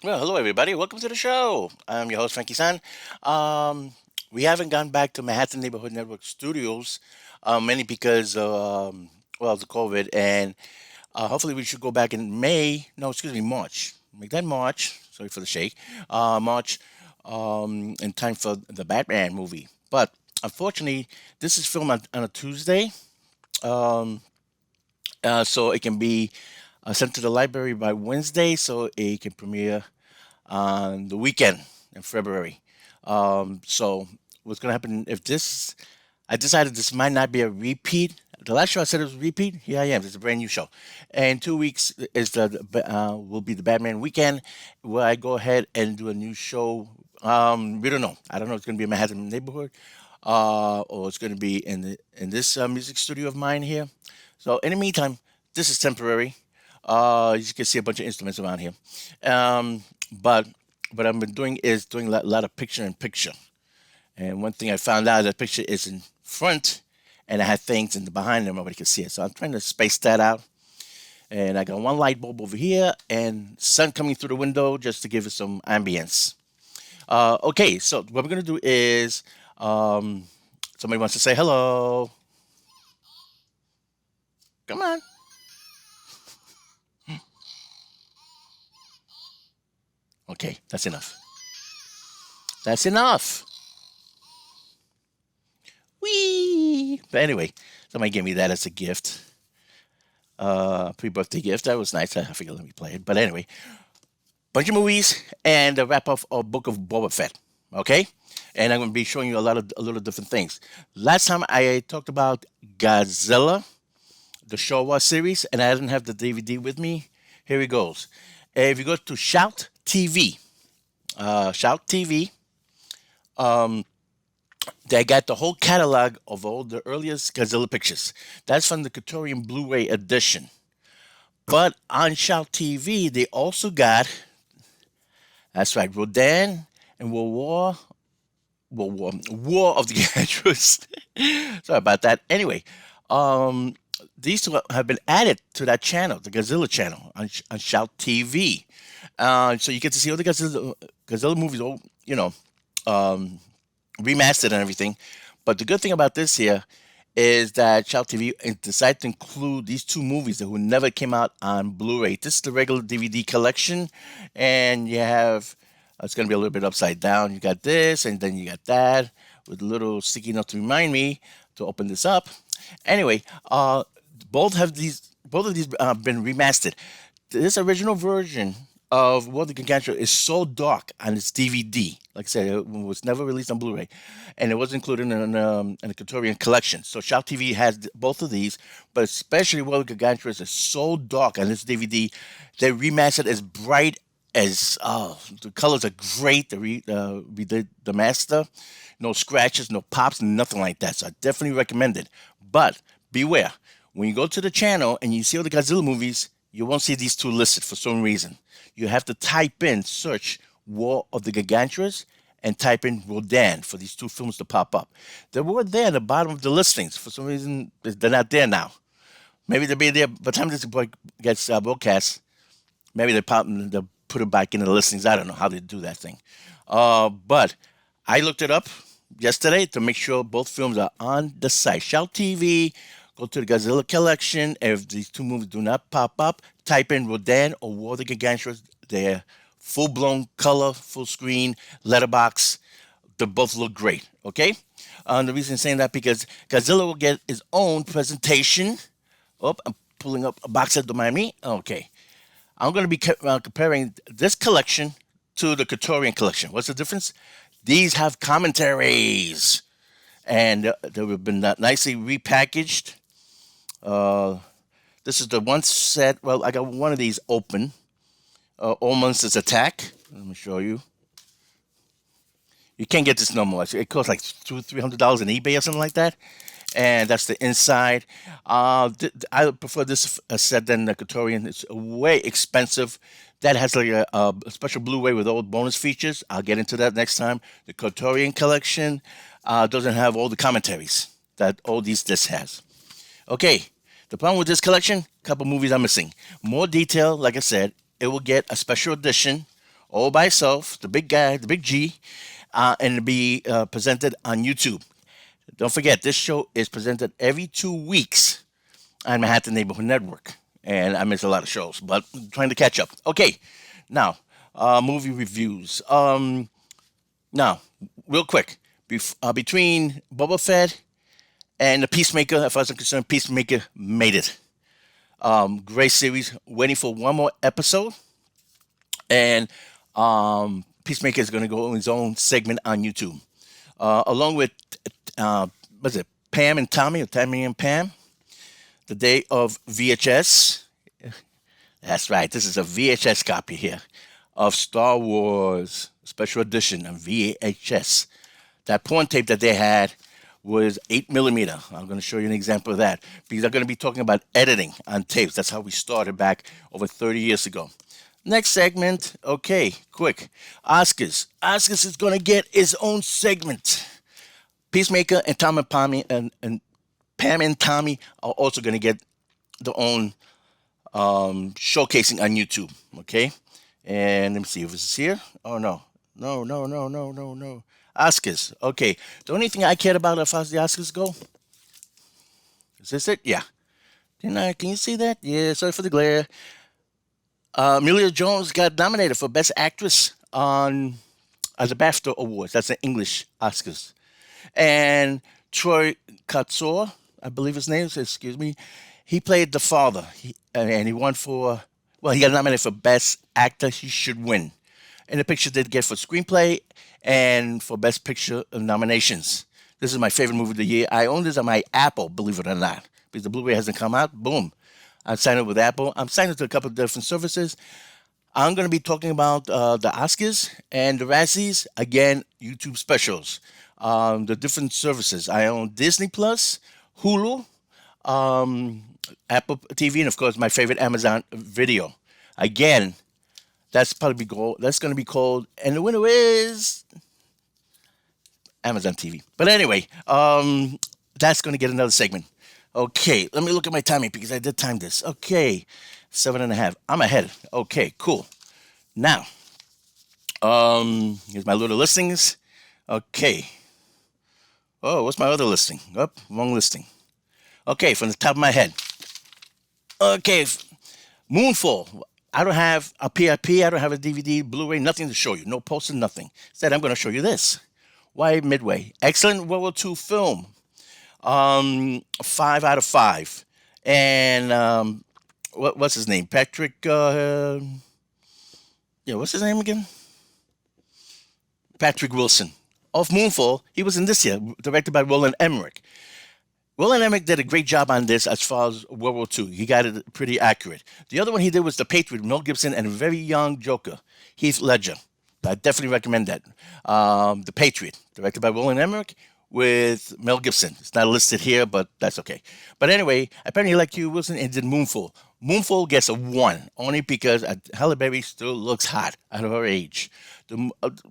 Well, hello everybody. Welcome to the show. I'm your host Frankie San. Um, we haven't gone back to Manhattan Neighborhood Network Studios, mainly because well, the COVID, and hopefully we should go back in May. No, excuse me, March. Make that March. Sorry for the shake. March, in time for the Batman movie. But unfortunately, this is filmed on a Tuesday, um, so it can be sent to the library by Wednesday, so it can premiere on the weekend in February. So what's gonna happen if this? I decided this might not be a repeat. The last show I said it was a repeat. Here I am. It's a brand new show. And 2 weeks is will be the Batman weekend, where I go ahead and do a new show. We don't know. I don't know. If it's gonna be in Manhattan neighborhood, or it's gonna be in this music studio of mine here. So in the meantime, this is temporary. You can see a bunch of instruments around here. But what I've been doing is doing a lot of picture in picture. And one thing I found out, that picture is in front, and I had things in the behind them nobody could see it. So I'm trying to space that out. And I got one light bulb over here and sun coming through the window just to give it some ambience. Okay, so what we're gonna do is um, somebody wants to say hello. Come on. Okay, that's enough. That's enough. Whee! But anyway, somebody gave me that as a gift, pre-birthday gift. That was nice. I figured let me play it. But anyway, bunch of movies and a wrap up of Book of Boba Fett. Okay, and I'm going to be showing you a little different things. Last time I talked about Godzilla, the Showa series, and I didn't have the DVD with me. Here it goes. If you go to Shout TV, they got the whole catalog of all the earliest Godzilla pictures. That's from the Katorian Blu-ray edition. But on Shout TV, they also got, that's right, Rodan and War of the Androids. Sorry about that. Anyway, um, these two have been added to that channel, the Godzilla channel on Shout TV. So you get to see all the Godzilla movies, all um, remastered and everything. But the good thing about this here is that Shout TV decided to include these two movies that who never came out on Blu-ray. This is the regular DVD collection, and you have it's going to be a little bit upside down. You got this, and then you got that with a little sticky note to remind me to open this up. Anyway, both of these been remastered. This original version of World of Gargantua is so dark on its DVD. Like I said, it was never released on Blu-ray, and it was included in the Katorian collection. So Shout TV has both of these, but especially World of Gargantua is so dark on this DVD. They remastered as bright as the colors are great. We did the master, no scratches, no pops, nothing like that. So I definitely recommend it. But beware, when you go to the channel and you see all the Godzilla movies, you won't see these two listed for some reason. You have to search War of the Gargantuas and type in Rodan for these two films to pop up. They were there at the bottom of the listings. For some reason, they're not there now. Maybe they'll be there by the time this gets broadcast. Maybe they'll put it back in the listings. I don't know how they do that thing. But I looked it up yesterday to make sure both films are on the site. Shout TV, go to the Godzilla collection. If these two movies do not pop up, type in Rodan or War of the Gargantuas. They're full blown color, full screen, letterbox. They both look great. Okay. The reason I'm saying that because Godzilla will get his own presentation. Oh, I'm pulling up a box set to Miami. Okay. I'm going to be comparing this collection to the Katorian collection. What's the difference? These have commentaries, and they've been nicely repackaged. Uh, this is the one set. Well, I got one of these open. All Monsters Attack. Let me show you. You can't get this no more. It costs like $300 on eBay or something like that. And that's the inside. I prefer this set than the Katorian. It's way expensive. That has like a special Blu-ray with all bonus features. I'll get into that next time. The Katorian collection doesn't have all the commentaries that all these discs has. Okay, the problem with this collection, a couple movies I'm missing. More detail, like I said, it will get a special edition all by itself, the big guy, the big G, and it'll be presented on YouTube. Don't forget, this show is presented every 2 weeks on Manhattan Neighborhood Network. And I miss a lot of shows, but I'm trying to catch up. Okay, now, movie reviews. Now, real quick, between Boba Fett and the Peacemaker, as far as I'm concerned, Peacemaker made it. Great series. Waiting for one more episode, and Peacemaker is going to go on his own segment on YouTube, along with what's it, Pam and Tommy, or Tammy and Pam. The day of VHS. That's right. This is a VHS copy here of Star Wars Special Edition on VHS. That porn tape that they had was 8 millimeter. I'm going to show you an example of that because I'm going to be talking about editing on tapes. That's how we started back over 30 years ago. Next segment. Okay, quick. Oscars. Oscars is going to get its own segment. Peacemaker and Tom and Pammy and Pam and Tommy are also going to get their own showcasing on YouTube. Okay, and let me see if it's here. Oh no, no. Oscars. Okay, the only thing I cared about as far as the Oscars go, is this it? Yeah. Can you see that? Yeah. Sorry for the glare. Amelia Jones got nominated for Best Actress on as a BAFTA Awards. That's the English Oscars. And Troy Kotsur, I believe his name is, excuse me, he played the father. And he won for, well, he got nominated for Best Actor. He should win. And the picture did get for screenplay and for Best Picture nominations. This is my favorite movie of the year. I own this on my Apple, believe it or not, because the Blu-ray hasn't come out. Boom. I'm signed up with Apple. I'm signed up to a couple of different services. I'm going to be talking about the Oscars and the Razzies. Again, YouTube specials. The different services. I own Disney Plus, Hulu, Apple TV, and of course my favorite Amazon Video. Again, that's going to be called, and the winner is Amazon TV. But anyway, that's going to get another segment. Okay, let me look at my timing because I did time this. Okay, 7.5. I'm ahead. Okay, cool. Now, here's my little listings. Okay. Oh, what's my other listing? Oh, wrong listing. Okay, from the top of my head. Okay, Moonfall. I don't have a PIP. I don't have a DVD, Blu-ray, nothing to show you. No poster, nothing. Instead, I'm going to show you this. Why Midway? Excellent World War II film. 5 out of 5. And what's his name? Patrick. What's his name again? Patrick Wilson. Of Moonfall, he was in this year, directed by Roland Emmerich. Roland Emmerich did a great job on this as far as World War II. He got it pretty accurate. The other one he did was The Patriot, Mel Gibson, and a very young Joker, Heath Ledger. I definitely recommend that. The Patriot, directed by Roland Emmerich, with Mel Gibson. It's not listed here, but that's okay. But anyway, apparently like you, Wilson, and did Moonfall. Moonfall gets a 1, only because Halle Berry still looks hot at her age. I'm not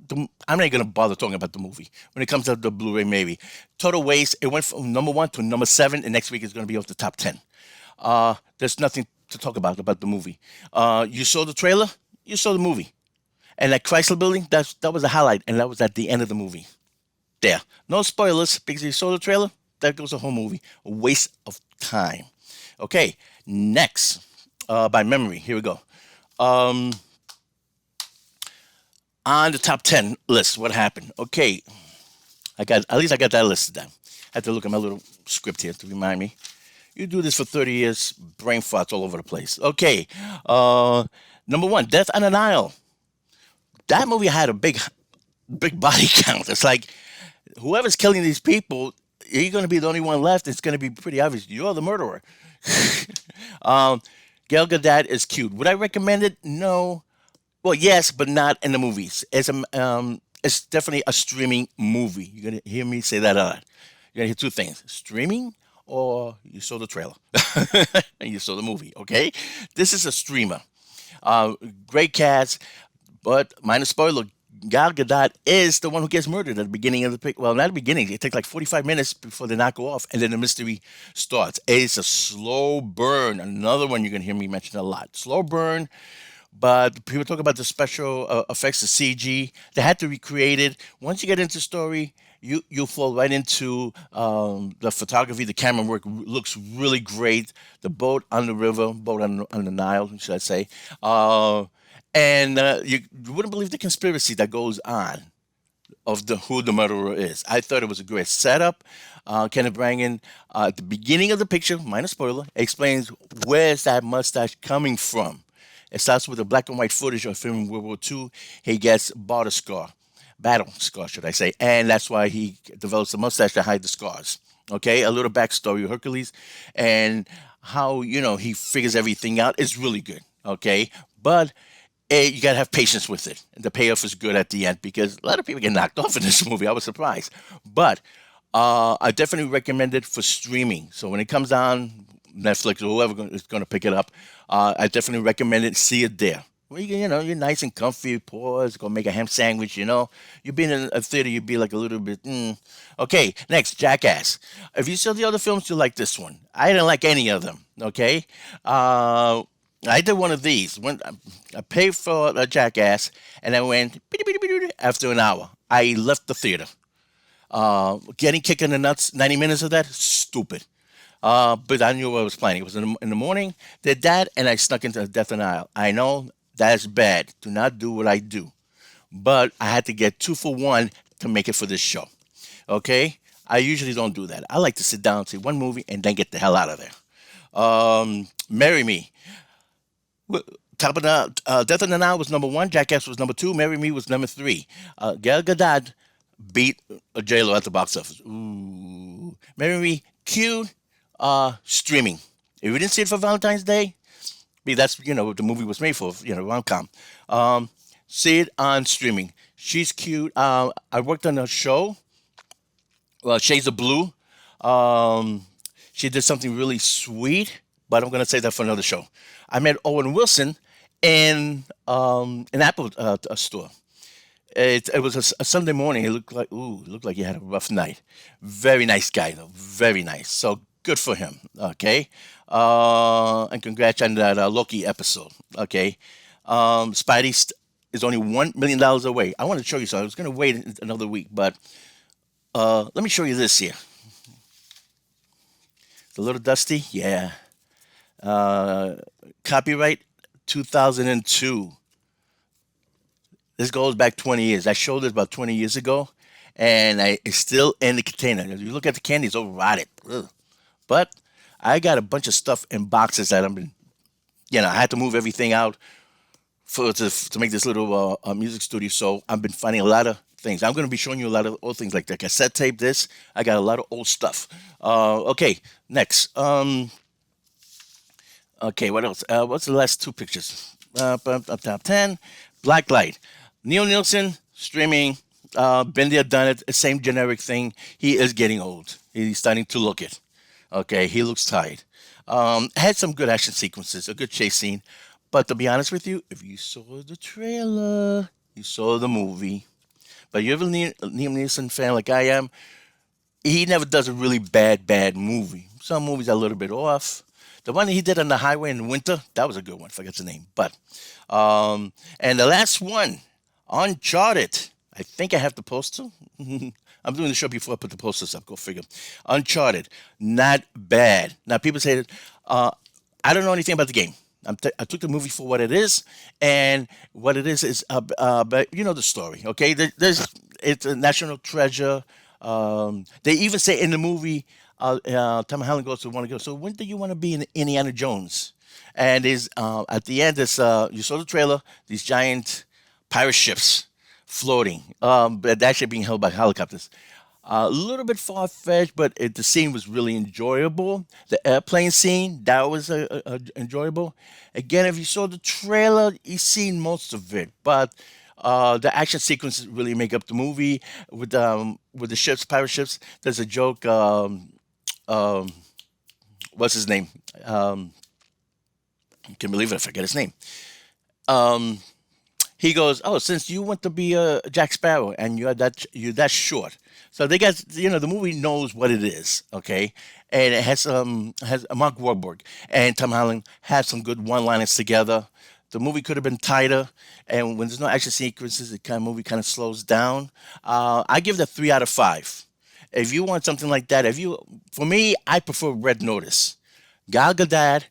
going to bother talking about the movie. When it comes to the Blu-ray, maybe. Total waste, it went from number 1 to number 7, and next week it's going to be off the top 10. There's nothing to talk about the movie. You saw the trailer, you saw the movie. And that Chrysler building, that was a highlight, and that was at the end of the movie. There. No spoilers, because you saw the trailer, that goes the whole movie. A waste of time. Okay, next, by memory, here we go. On the top 10 list, what happened? Okay, at least I got that listed down. I had to look at my little script here to remind me. You do this for 30 years, brain farts all over the place. Okay, number 1, Death on the Nile. That movie had a big body count. It's like, whoever's killing these people, you're going to be the only one left. It's going to be pretty obvious. You're the murderer. Gal Gadot is cute. Would I recommend it? No. Well, yes, but not in the movies. It's definitely a streaming movie. You're going to hear me say that a lot. You're going to hear 2 things. Streaming, or you saw the trailer. And you saw the movie, okay? This is a streamer. Great cast, but minor spoiler, Gal Gadot is the one who gets murdered at the beginning of the pic. Well, not the beginning. It takes like 45 minutes before they knock her off, and then the mystery starts. It's a slow burn. Another one you're going to hear me mention a lot. Slow burn. But people talk about the special effects, the CG. They had to recreate it. Once you get into story, you fall right into the photography. The camera work looks really great. The boat on the river, boat on the Nile, should I say? Uh, and you wouldn't believe the conspiracy that goes on of the who the murderer is. I thought it was a great setup. Kenneth Branagh, at the beginning of the picture, minor spoiler, explains where's that mustache coming from. It starts with a black and white footage of him in World War II. He gets battle scar, should I say, and that's why he develops a mustache to hide the scars. Okay, a little backstory of Hercules and how he figures everything out is really good. Okay, but you gotta have patience with it. The payoff is good at the end because a lot of people get knocked off in this movie. I was surprised, but I definitely recommend it for streaming. So when it comes on Netflix or whoever is going to pick it up, I definitely recommend it. See it there. Well, you're nice and comfy. Pause. Go make a ham sandwich. You've been in a theater. You'd be like a little bit. Okay. Next, Jackass. If you saw the other films, you like this one. I didn't like any of them. Okay. I did one of these. I paid for a Jackass, and I went after an hour. I left the theater. Getting kicked in the nuts, 90 minutes of that, stupid. But I knew what I was planning. It was in the morning, did that, and I snuck into Death and Nile. I know that's bad. Do not do what I do. But I had to get 2 for 1 to make it for this show. Okay? I usually don't do that. I like to sit down, see one movie, and then get the hell out of there. Marry Me. Top of the Death and the Nile was number 1. Jackass was number 2. Marry Me was number 3. Gal Gadot beat J Lo at the box office. Ooh, Marry Me, cute. Streaming. If you didn't see it for Valentine's Day, that's what the movie was made for. Rom com. See it on streaming. She's cute. I worked on a show. Shades of Blue. Um, she did something really sweet, but I'm gonna say that for another show. I met Owen Wilson in an Apple store. It was a Sunday morning. It looked like he had a rough night. Very nice guy though, very nice. So good for him. Okay, and congrats on that Loki episode. Okay, Spidey is only $1 million away. I want to show you. So I was going to wait another week, but let me show you this here. It's a little dusty, yeah. Uh, Copyright 2002. This goes back 20 years. I showed this about 20 years ago, and it's still in the container. If you look at the candy, it's all rotted. Ugh. But I got a bunch of stuff in boxes that I had to move everything out to make this little music studio. So I've been finding a lot of things. I'm going to be showing you a lot of old things like the cassette tape. I got a lot of old stuff. Okay, next. Okay, what else? What's the last 2 pictures? Top 10. Blacklight. Neil Nielsen, streaming. Been there, done it. Same generic thing. He is getting old. He's starting to look it. Okay, he looks tired. Had some good action sequences, a good chase scene. But to be honest with you, if you saw the trailer, you saw the movie. But you're a Liam Neeson fan like I am, he never does a really bad movie. Some movies are a little bit off. The one he did on the highway in the winter, that was a good one. Forget the name. But and the last one, Uncharted. I think I have the poster. I'm doing the show before I put the posters up. Go figure. Uncharted, not bad. Now people say that I don't know anything about the game. I took the movie for what it is, and what it is, but you know the story, okay? It's a national treasure. They even say in the movie, Tom Holland goes to want to go. So when do you want to be in Indiana Jones? And is at the end, you saw the trailer. These giant pirate ships floating, but actually being held by helicopters. A little bit far fetched, but the scene was really enjoyable. The airplane scene, that was enjoyable. Again, if you saw the trailer, you seen most of it, but the action sequences really make up the movie with the ships, pirate ships. There's a joke. Um, what's his name? I can't believe it. I forget his name. Um, he goes, "Oh, since you want to be a Jack Sparrow and you're that short." So they got the movie knows what it is, okay, and it has Mark Wahlberg and Tom Holland have some good one-liners together. The movie could have been tighter, and when there's no action sequences, the kind of movie kind of slows down. I give that 3 out of 5. If you want something like that, for me, I prefer Red Notice. Gal Gadot,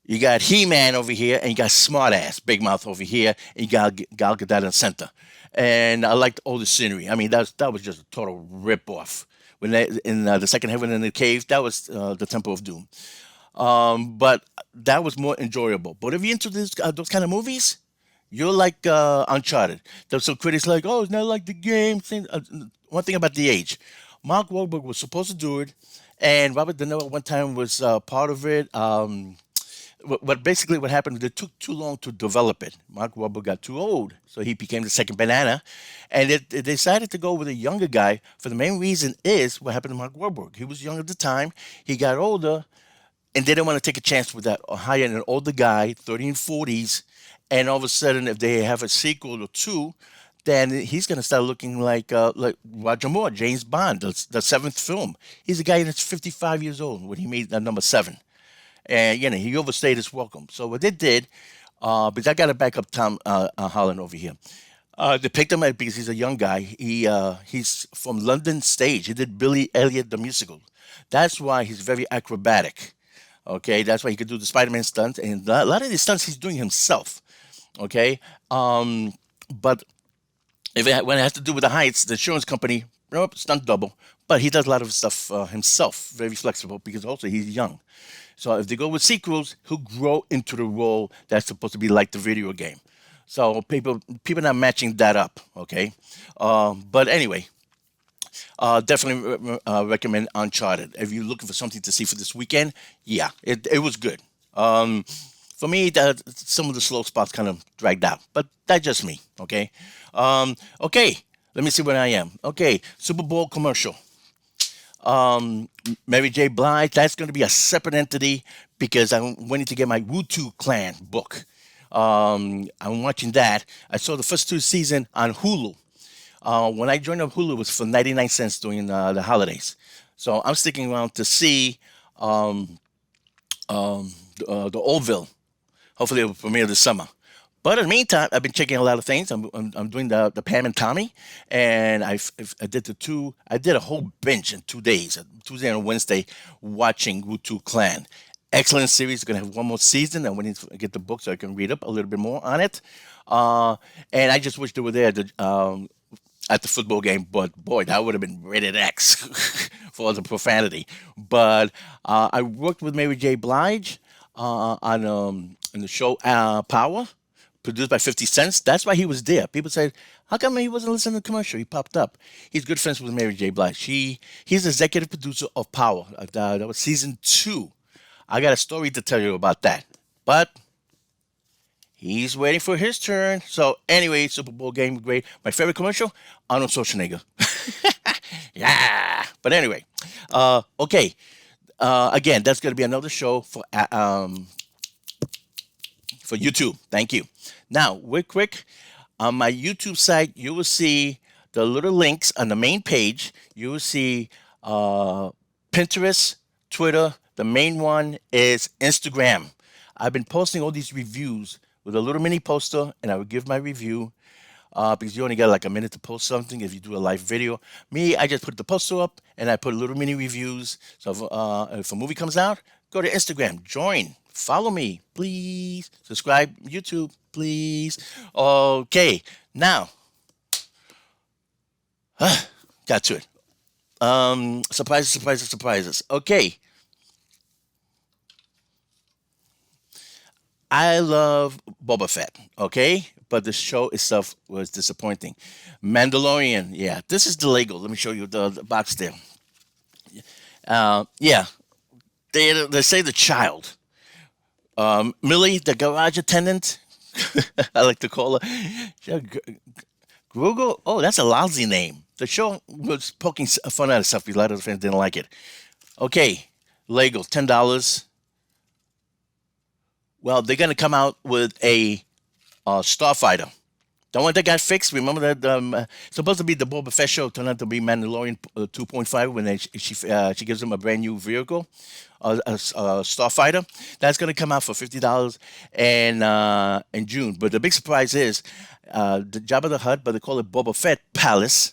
you got He-Man over here, and you got Smartass, Big Mouth over here, and you got Gal Gadot in the center. And I liked all the scenery. I mean, that was just a total rip-off. When they, in the second heaven in the cave, that was the Temple of Doom. But that was more enjoyable. But if you're into those kind of movies, you're like Uncharted. There's some critics like, oh, it's not like the game. One thing about the age, Mark Wahlberg was supposed to do it, and Robert De Niro at one time was part of it. Basically what happened, it took too long to develop it. Mark Wahlberg got too old, so he became the second banana, and they decided to go with a younger guy. For the main reason is what happened to Mark Wahlberg. He was young at the time. He got older, and they didn't want to take a chance with that or hire an older guy, 30 and 40s, and all of a sudden, if they have a sequel or two, then he's going to start looking like Roger Moore, James Bond, the seventh film. He's a guy that's 55 years old when he made number seven, and he overstayed his welcome. So what they did, because I got to back up Tom Holland over here. They picked him up because he's a young guy. He's from London stage. He did Billy Elliot the musical. That's why he's very acrobatic. Okay, that's why he could do the Spider-Man stunts, and a lot of the stunts he's doing himself. Okay, but when it has to do with the heights, the insurance company, nope, stunt double. But he does a lot of stuff himself, very flexible because also he's young. So if they go with sequels, he'll grow into the role that's supposed to be like the video game. So people not matching that up. Okay, but anyway, definitely recommend Uncharted. If you're looking for something to see for this weekend, yeah, it was good. For me, some of the slow spots kind of dragged out, but that's just me. Okay, okay. Let me see where I am. Okay, Super Bowl commercial. Mary J. Blige. That's going to be a separate entity because I'm waiting to get my Wu-Tang Clan book. I'm watching that. I saw the first two seasons on Hulu. When I joined up, Hulu was for 99 cents during the holidays. So I'm sticking around to see the Oldville. Hopefully it will premiere this summer. But in the meantime, I've been checking a lot of things. I'm doing the Pam and Tommy, and I did the two. I did a whole binge in 2 days, Tuesday and Wednesday, watching Wu-Tang Clan. Excellent series. Going to have one more season. I'm waiting to get the book so I can read up a little bit more on it. And I just wish they were there at the football game, but boy, that would have been rated X for the profanity. But I worked with Mary J. Blige on the show Power, produced by 50 Cent. That's why he was there. People said, how come he wasn't listening to the commercial? He popped up. He's good friends with Mary J. Blige. He's the executive producer of Power. That was season 2. I got a story to tell you about that. But he's waiting for his turn. So anyway, Super Bowl game, great. My favorite commercial, Arnold Schwarzenegger. Yeah. But anyway, okay. Again, that's going to be another show for YouTube. Thank you. Now, real quick, on my YouTube site, you will see the little links on the main page. You will see Pinterest, Twitter. The main one is Instagram. I've been posting all these reviews with a little mini poster, and I will give my review because you only got like a minute to post something if you do a live video. Me, I just put the poster up, and I put little mini reviews. So if a movie comes out, go to Instagram, join, follow me, please. Subscribe, YouTube, please. Okay, now, got to it. Surprises, surprises, surprises. Okay. I love Boba Fett, okay? But the show itself was disappointing. Mandalorian, yeah. This is the Lego. Let me show you the box there. Yeah. They say the child. Millie, the garage attendant. I like to call her. Google? Oh, that's a lousy name. The show was poking fun at itself because a lot of the fans didn't like it. Okay, Lego, $10. Well, they're going to come out with a Starfighter. The one that got fixed. Remember that supposed to be the Boba Fett show turned out to be Mandalorian 2.5 when she gives him a brand new vehicle, a starfighter. That's gonna come out for $50 in June. But the big surprise is the Jabba the Hutt, but they call it Boba Fett Palace.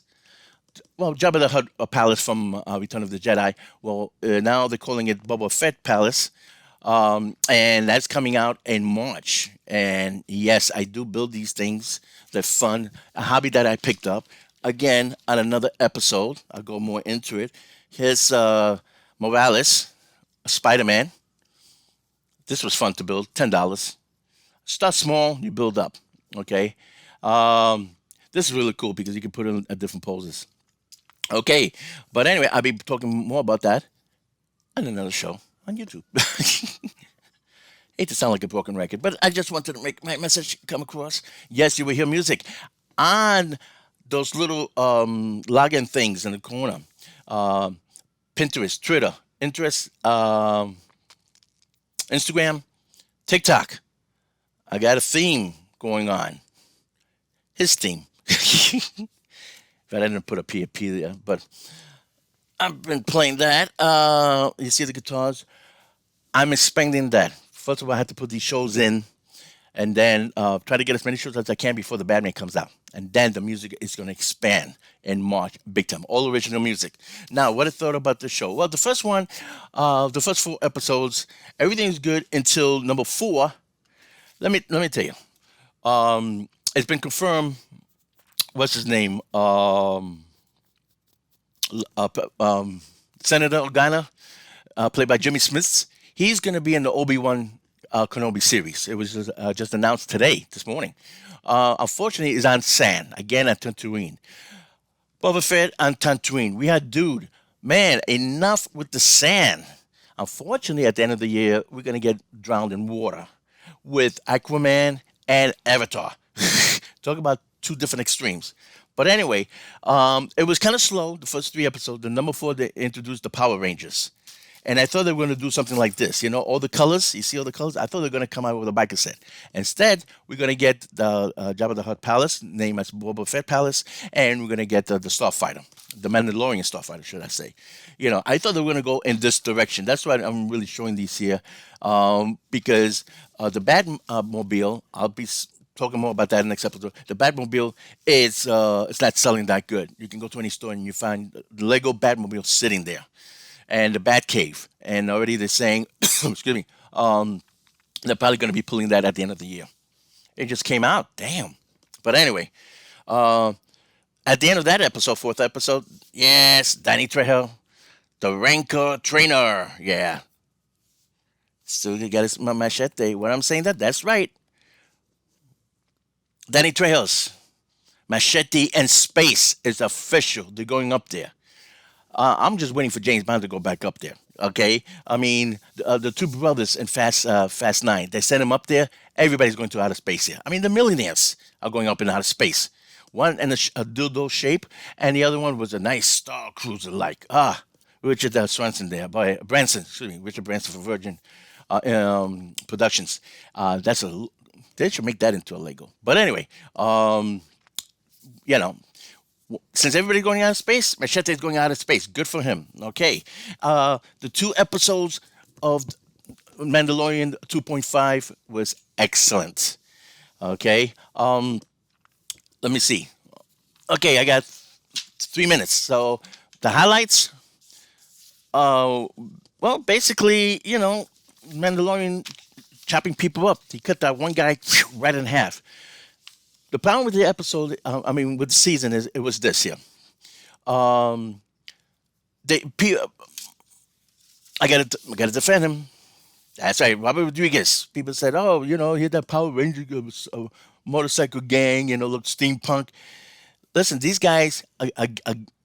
Well, Jabba the Hutt Palace from Return of the Jedi. Well, now they're calling it Boba Fett Palace, and that's coming out in March. And yes, I do build these things. They're fun. A hobby that I picked up again on another episode. I'll go more into it. Here's Morales, Spider Man. This was fun to build. $10. Start small, you build up. Okay. This is really cool because you can put it in different poses. Okay, but anyway, I'll be talking more about that on another show on YouTube. Hate to sound like a broken record, but I just wanted to make my message come across. Yes, you will hear music on those little login things in the corner. Uh, Pinterest, Twitter, Interest, Instagram, TikTok. I got a theme going on. His theme. But I didn't put a P there. But I've been playing that. You see the guitars? I'm expanding that. First of all, I have to put these shows in and then try to get as many shows as I can before the Batman comes out. And then the music is going to expand in March big time. All original music. Now, what I thought about the show? Well, the first one, the first 4 episodes, everything's good until number 4. Let me tell you. It's been confirmed. What's his name? Senator Organa, played by Jimmy Smits. He's going to be in the Obi-Wan Kenobi series. It was just announced today, this morning. Unfortunately, it's on Sand, again at Tatooine. Boba Fett on Tatooine. We had, dude, man, enough with the sand. Unfortunately, at the end of the year, we're going to get drowned in water with Aquaman and Avatar. Talk about two different extremes. But anyway, it was kind of slow, the first 3 episodes. The number 4, they introduced the Power Rangers. And I thought they were going to do something like this. You know, all the colors. You see all the colors? I thought they were going to come out with a biker set. Instead, we're going to get the Jabba the Hutt Palace, named as Boba Fett Palace, and we're going to get the Starfighter, the Mandalorian Starfighter, should I say. You know, I thought they were going to go in this direction. That's why I'm really showing these here, because the Batmobile, I'll be talking more about that in the next episode. The Batmobile is it's not selling that good. You can go to any store and you find the Lego Batmobile sitting there, and the Batcave. And already they're saying, excuse me, they're probably going to be pulling that at the end of the year. It just came out, damn. But anyway, at the end of that episode, 4th episode, yes, Danny Trejo, the Rancor trainer, yeah. So you got his machete. What I'm saying that's right. Danny Trejo's Machete and Space is official. They're going up there. I'm just waiting for James Bond to go back up there. Okay, I mean the two brothers in Fast 9. They sent him up there. Everybody's going to outer space here. I mean the millionaires are going up in outer space. One in a dildo shape, and the other one was a nice star cruiser like Richard Swanson there by Branson. Excuse me, Richard Branson for Virgin Productions. They should make that into a Lego. But anyway, you know, since everybody's going out of space, Machete is going out of space. Good for him. Okay. The 2 episodes of Mandalorian 2.5 was excellent. Okay. Let me see. Okay, I got 3 minutes. So the highlights, well, basically, you know, Mandalorian chopping people up. He cut that one guy right in half. The problem with the episode, with the season, is it was this here. They, I gotta defend him. That's right, Robert Rodriguez. People said, "Oh, you know, he had that Power Ranger motorcycle gang, you know, look steampunk." Listen, these guys,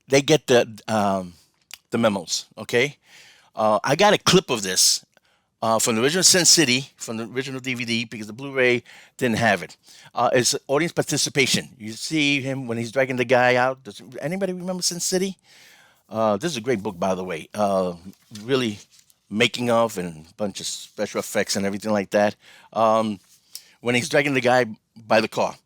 they get the memos. Okay, I got a clip of this from the original Sin City, from the original DVD, because the Blu-ray didn't have it. It's audience participation. You see him when he's dragging the guy out. Does anybody remember Sin City? This is a great book, by the way. Really making of and a bunch of special effects and everything like that. When he's dragging the guy by the car.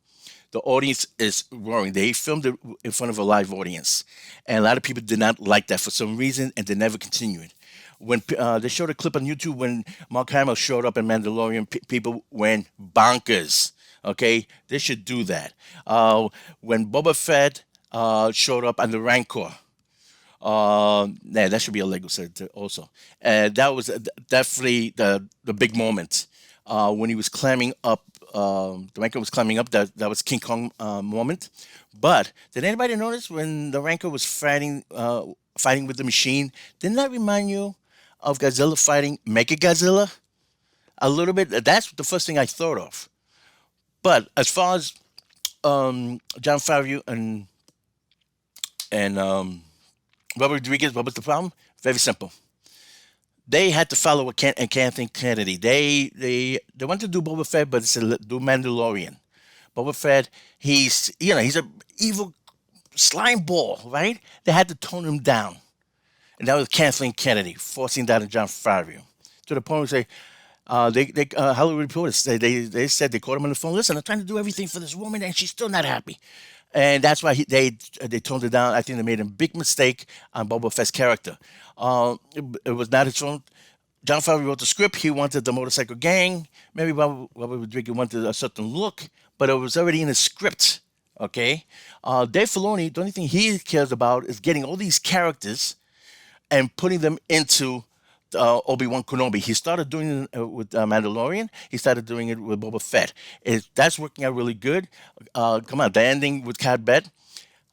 the audience is roaring. They filmed it in front of a live audience, and a lot of people did not like that for some reason, and they never continued. When they showed a clip on YouTube when Mark Hamill showed up in Mandalorian, people went bonkers. Okay, they should do that. When Boba Fett showed up on the Rancor, yeah, that should be a Lego set also. And that was definitely the big moment when he was climbing up. The Rancor was climbing up. That was King Kong moment. But did anybody notice when the Rancor was fighting with the machine? Didn't that remind you of Godzilla fighting Mega Godzilla? A little bit. That's the first thing I thought of. But as far as John Favreau and Robert Rodriguez, what was the problem? Very simple. They had to follow Kathleen Kennedy. They wanted to do Boba Fett, but it's do Mandalorian. Boba Fett, he's a evil slime ball, right? They had to tone him down, and that was Kathleen Kennedy forcing that on John Favreau to the point where Hollywood reporters they said they called him on the phone. Listen, I'm trying to do everything for this woman, and she's still not happy. And that's why they toned it down. I think they made a big mistake on Boba Fett's character. It was not his fault. John Favreau wrote the script. He wanted the motorcycle gang. Maybe Robert Rodriguez wanted a certain look, but it was already in the script. Okay, Dave Filoni, the only thing he cares about is getting all these characters and putting them into Obi-Wan Kenobi. He started doing it with Mandalorian. He started doing it with Boba Fett. That's working out really good. Come on, the ending with Cad Bett,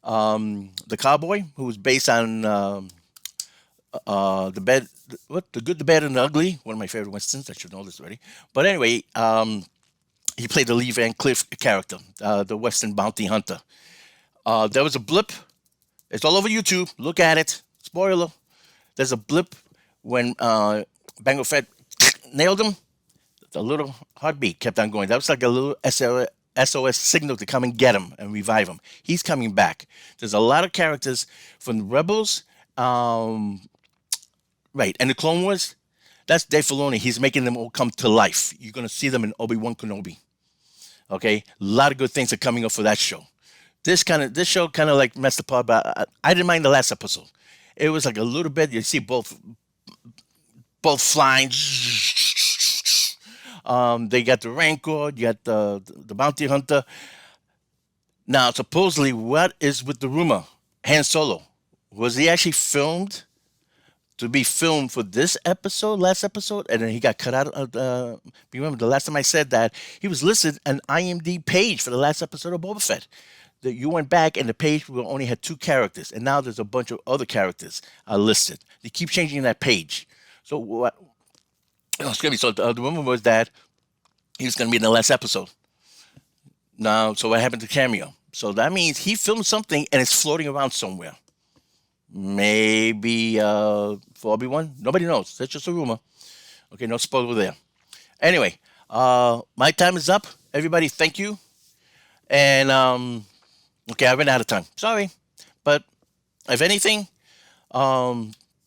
the cowboy, who was based on the good, the bad, and the ugly. One of my favorite westerns. I should know this already. But anyway, he played the Lee Van Cleef character, the Western bounty hunter. There was a blip. It's all over YouTube. Look at it. Spoiler. There's a blip when Bango Fett nailed him. The little heartbeat kept on going. That was like a little SOS signal to come and get him and revive him. He's coming back. There's a lot of characters from the Rebels, right, and the Clone Wars. That's Dave Filoni. He's making them all come to life. You're going to see them in Obi-Wan Kenobi. Okay? A lot of good things are coming up for that show. This show kind of like messed apart, but I didn't mind the last episode. It was like a little bit. You see both flying. They got the Rancor. You got the bounty hunter. Now, supposedly, what is with the rumor? Han Solo, was he actually filmed to be filmed for this episode, last episode, and then he got cut out of the. Remember the last time I said that he was listed an IMDb page for the last episode of Boba Fett. That you went back and the page only had 2 characters, and now there's a bunch of other characters listed. They keep changing that page. So what? Oh, excuse me. So the rumor was that he was going to be in the last episode. Now, so what happened to cameo? So that means he filmed something and it's floating around somewhere. Maybe for Obi-Wan? Nobody knows. That's just a rumor. Okay, no spoiler there. Anyway, my time is up. Everybody, thank you. And okay, I ran out of time. Sorry, but if anything,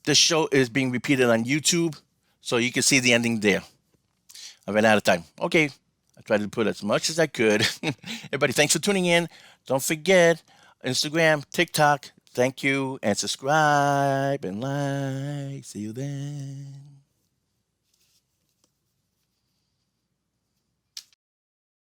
this show is being repeated on YouTube, so you can see the ending there. I ran out of time. Okay, I tried to put as much as I could. Everybody, thanks for tuning in. Don't forget Instagram, TikTok. Thank you, and subscribe and like. See you then.